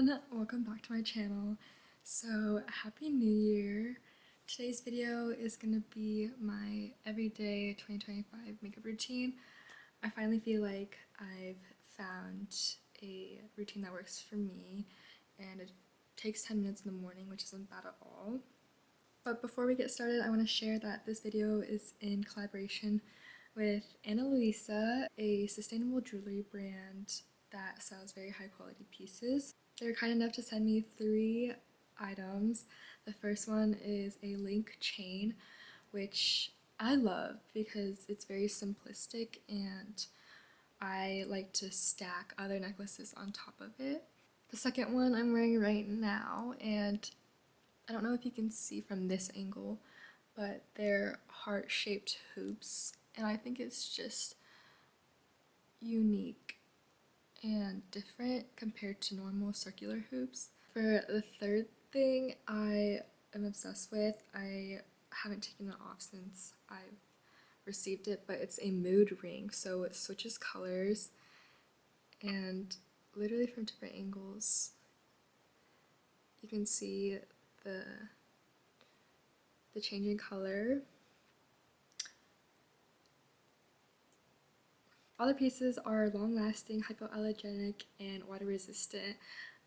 everyone, welcome back to my channel. So happy new year. Today's video is gonna be my everyday 2025 makeup routine. I finally feel like I've found a routine that works for me, and it takes 10 minutes in the morning, which isn't bad at all. But before we get started, I want to share that this video is in collaboration with Luisa, a sustainable jewelry brand that sells very high quality pieces. They were kind enough to send me 3 items. The first one is a link chain, which I love because it's very simplistic and I like to stack other necklaces on top of it. The second one I'm wearing right now, and I don't know if you can see from this angle, but they're heart-shaped hoops, and I think it's just unique and different compared to normal circular hoops. For the third thing I am obsessed with, I haven't taken it off since I've received it, but it's a mood ring, so it switches colors and literally from different angles you can see the changing color. All the pieces are long-lasting, hypoallergenic, and water-resistant.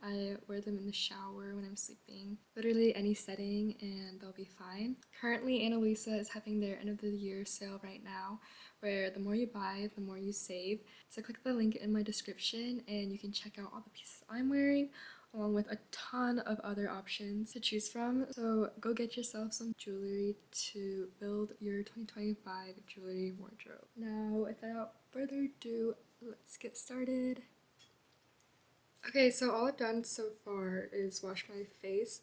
I wear them in the shower when I'm sleeping. Literally any setting and they'll be fine. Currently, Luisa is having their end of the year sale right now, where the more you buy, the more you save. So click the link in my description and you can check out all the pieces I'm wearing, along with a ton of other options to choose from. So go get yourself some jewelry to build your 2025 jewelry wardrobe. Now, without further ado, let's get started. Okay, so all I've done so far is wash my face,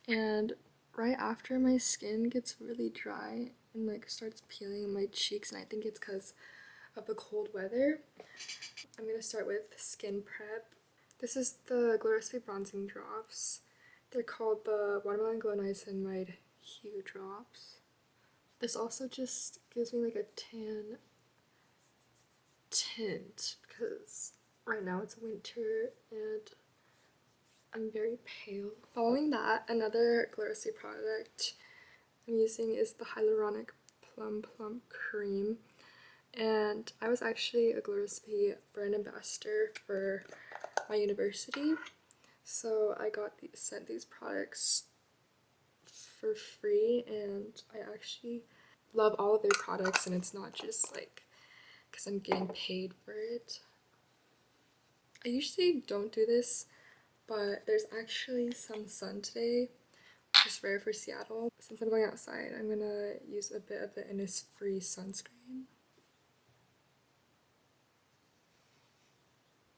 and right after my skin gets really dry and like starts peeling in my cheeks, and I think it's because of the cold weather, I'm gonna start with skin prep. This is the Glow Recipe Bronzing Drops. They're called the Watermelon Glow Niacinamide Hue Drops. This also just gives me like a tan tint because right now it's winter and I'm very pale. Following that, another Glow Recipe product I'm using is the Hyaluronic Plump Cream. And I was actually a Glow Recipe brand ambassador for my university, so I got sent these products for free, and I actually love all of their products, and it's not just like because I'm getting paid for it. I usually don't do this, but there's actually some sun today, which is rare for Seattle. Since I'm going outside, I'm gonna use a bit of the Innisfree sunscreen.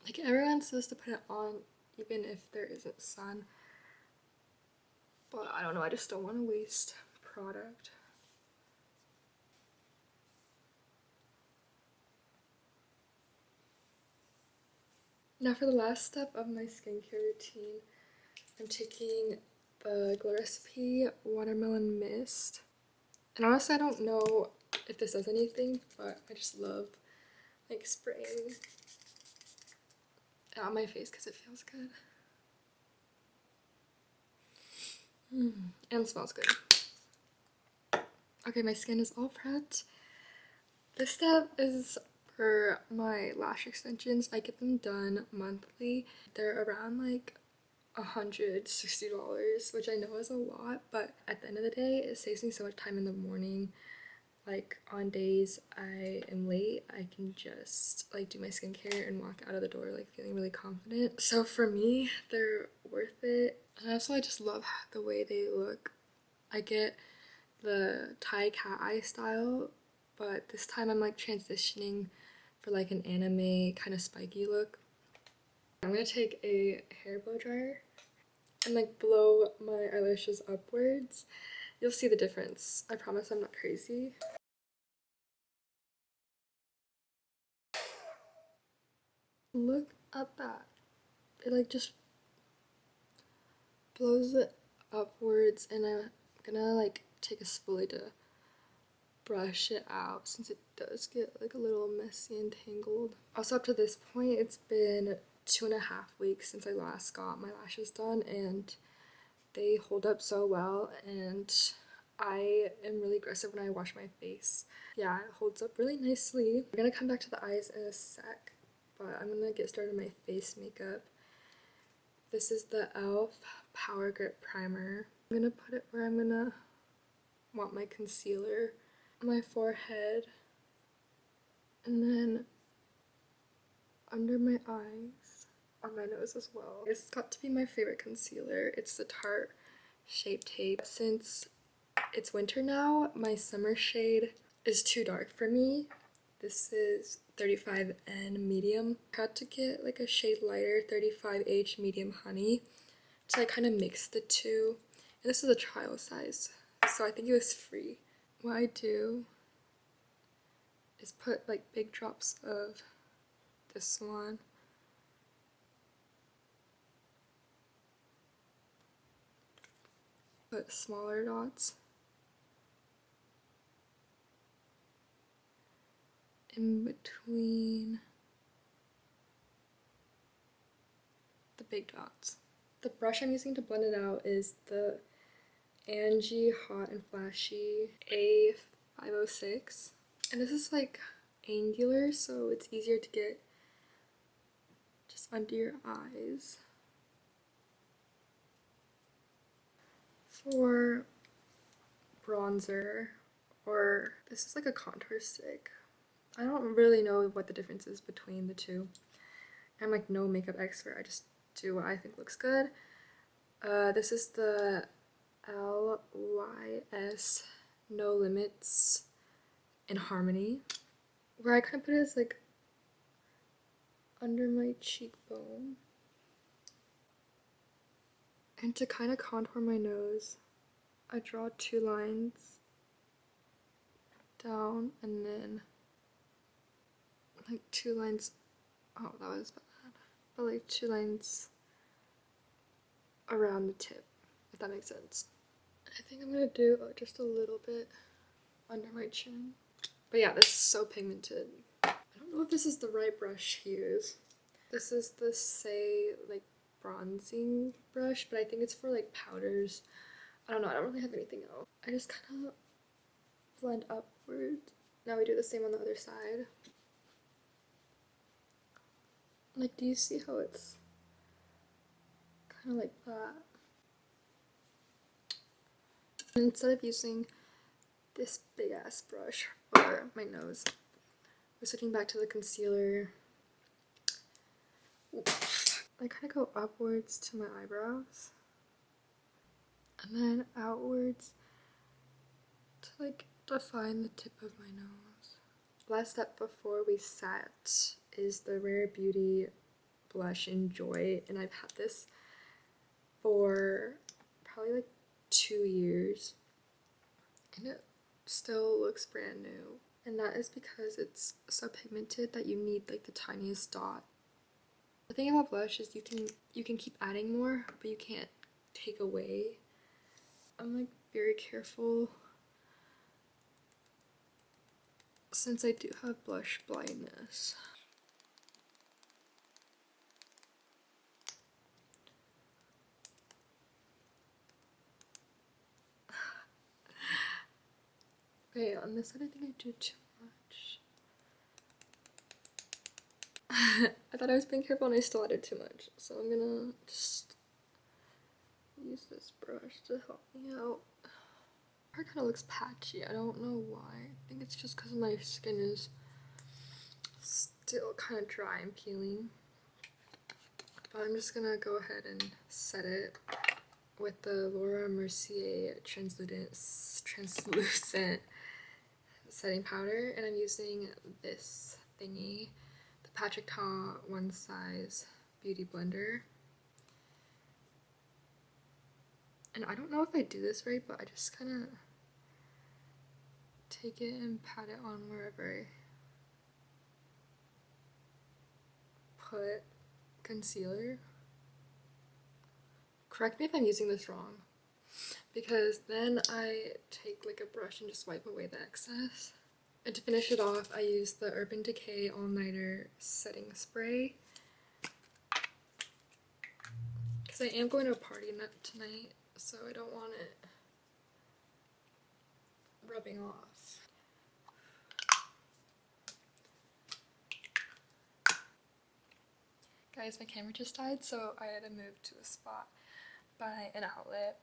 Like, everyone's supposed to put it on even if there isn't sun, but I don't know, I just don't want to waste product. Now for the last step of my skincare routine, I'm taking the Glow Recipe Watermelon Mist. And honestly, I don't know if this does anything, but I just love like spraying it on my face because it feels good. And smells good. Okay, my skin is all prepped. This step is for my lash extensions. I get them done monthly. They're around like $160, which I know is a lot, but at the end of the day, it saves me so much time in the morning. Like, on days I am late, I can just like do my skincare and walk out of the door like feeling really confident. So for me, they're worth it. And also, I just love the way they look. I get the Thai cat eye style, but this time I'm like transitioning for like an anime kind of spiky look. I'm gonna take a hair blow dryer and like blow my eyelashes upwards. You'll see the difference. I promise I'm not crazy. Look at that. It like just blows it upwards, and I'm gonna like take a spoolie to brush it out since it does get like a little messy and tangled. Also, up to this point, it's been 2.5 weeks since I last got my lashes done, and they hold up so well, and I am really aggressive when I wash my face. Yeah, it holds up really nicely. We're gonna come back to the eyes in a sec, but I'm gonna get started on my face makeup. This is the e.l.f. Power Grip Primer. I'm gonna put it where I'm gonna want my concealer, on my forehead, and then under my eyes, on my nose as well. It's got to be my favorite concealer. It's the Tarte Shape Tape. Since it's winter now, my summer shade is too dark for me. This is 35N medium. I had to get like a shade lighter, 35H medium honey, to like kind of mix the two. And this is a trial size, so I think it was free. What I do is put like big drops of this one, put smaller dots in between the big dots. The brush I'm using to blend it out is the Angie Hot and Flashy A506. And this is like angular, so it's easier to get just under your eyes. For bronzer, or this is like a contour stick. I don't really know what the difference is between the two. I'm like no makeup expert, I just do what I think looks good. This is the LYS No Limits in Harmony, where I kind of put it as like under my cheekbone. And to kind of contour my nose, I draw 2 lines down and then like 2 lines, oh that was bad, but like 2 lines around the tip, if that makes sense. I think I'm gonna do just a little bit under my chin. But yeah, this is so pigmented. I don't know if this is the right brush to use. This is the Say like bronzing brush, but I think it's for like powders. I don't know, I don't really have anything else. I just kind of blend upward. Now we do the same on the other side. Like, do you see how it's kind of like that? And instead of using this big ass brush for my nose, we're switching back to the concealer. I kind of go upwards to my eyebrows and then outwards to like define the tip of my nose. Last step before we set is the Rare Beauty blush in Joy, and I've had this for probably like 2 years and it still looks brand new, and that is because it's so pigmented that you need like the tiniest dot. The thing about blush is you can keep adding more, but you can't take away. I'm like very careful since I do have blush blindness. Okay, on this side I think I do too much. I thought I was being careful and I still added too much, so I'm gonna just use this brush to help me out. Her kind of looks patchy, I don't know why. I think it's just because my skin is still kind of dry and peeling. But I'm just gonna go ahead and set it with the Laura Mercier translucent setting powder, and I'm using this thingy, the Patrick Ta One Size Beauty Blender. And I don't know if I do this right, but I just kind of take it and pat it on wherever I put concealer. Correct me if I'm using this wrong, because then I take like a brush and just wipe away the excess. And to finish it off, I use the Urban Decay All Nighter Setting Spray. because I am going to a party tonight, so I don't want it rubbing off. Guys, my camera just died, so I had to move to a spot by an outlet.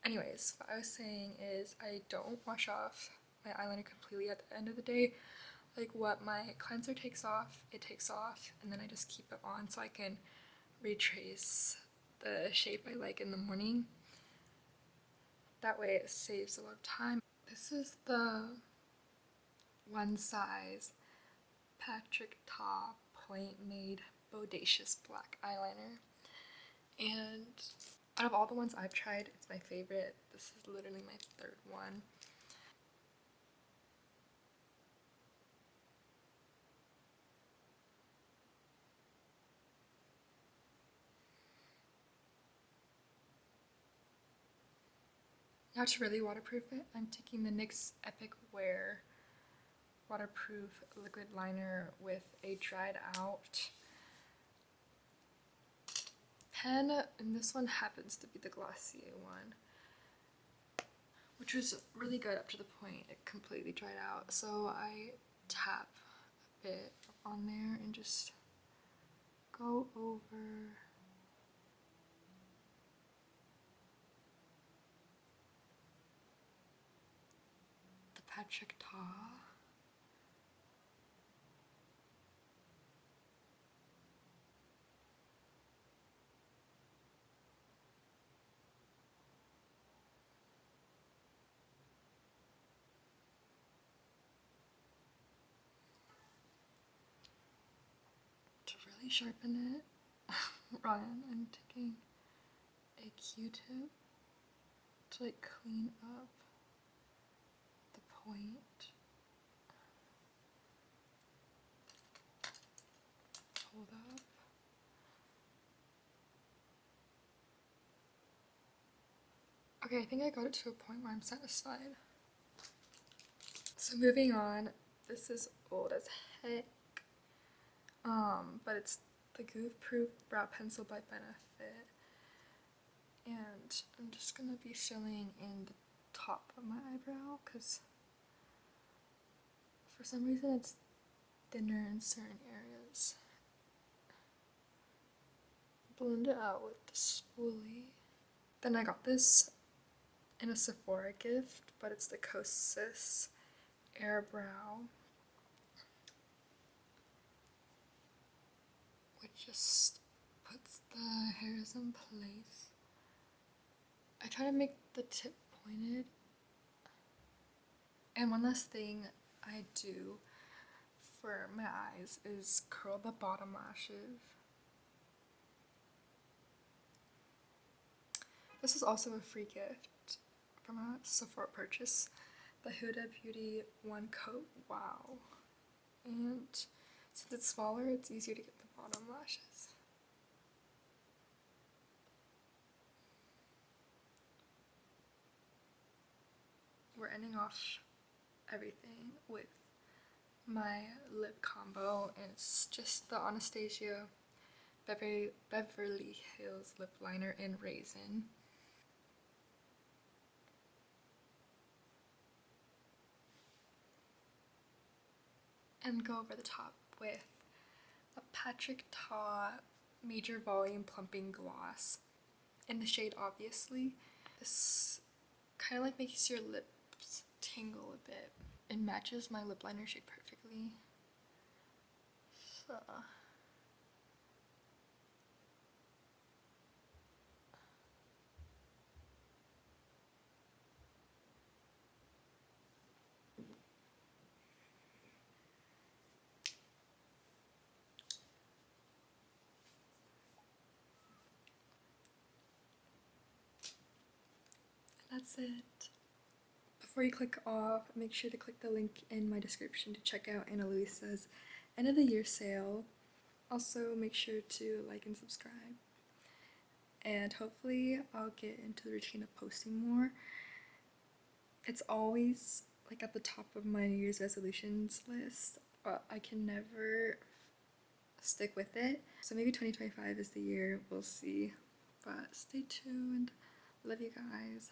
Anyways, what I was saying is I don't wash off my eyeliner completely at the end of the day. Like what my cleanser takes off, it takes off, and then I just keep it on so I can retrace the shape I like in the morning. That way it saves a lot of time. This is the One Size Patrick Ta Point Made Bodacious Black Eyeliner. And out of all the ones I've tried, it's my favorite. This is literally my third one. Now to really waterproof it, I'm taking the NYX Epic Wear waterproof liquid liner with a dried out pen, and this one happens to be the Glossier one, which was really good up to the point it completely dried out. So I tap a bit on there and just go over the Patrick Ta. To really sharpen it, Ryan, I'm taking a Q-tip to like clean up the point. Hold up. Okay, I think I got it to a point where I'm satisfied. So moving on, this is old as heck. But it's the Goof Proof Brow Pencil by Benefit. And I'm just gonna be filling in the top of my eyebrow because for some reason it's thinner in certain areas. Blend it out with the spoolie. Then I got this in a Sephora gift, but it's the Kosas Air Brow, which just puts the hairs in place. I try to make the tip pointed. And one last thing I do for my eyes is curl the bottom lashes. This was also a free gift from a Sephora purchase. The Huda Beauty One Coat Wow. And since it's smaller, it's easier to get the bottom lashes. We're ending off everything with my lip combo, and it's just the Anastasia Beverly Hills lip liner in Raisin. And go over the top with a Patrick Ta Major Volume Plumping Gloss in the shade Obviously. This kind of like makes your lips tingle a bit. It matches my lip liner shade perfectly. So that's it. Before you click off, make sure to click the link in my description to check out Ana Luisa's end of the year sale. Also, make sure to like and subscribe. And hopefully I'll get into the routine of posting more. It's always like at the top of my New Year's resolutions list, but I can never stick with it. So maybe 2025 is the year, we'll see. But stay tuned. Love you guys.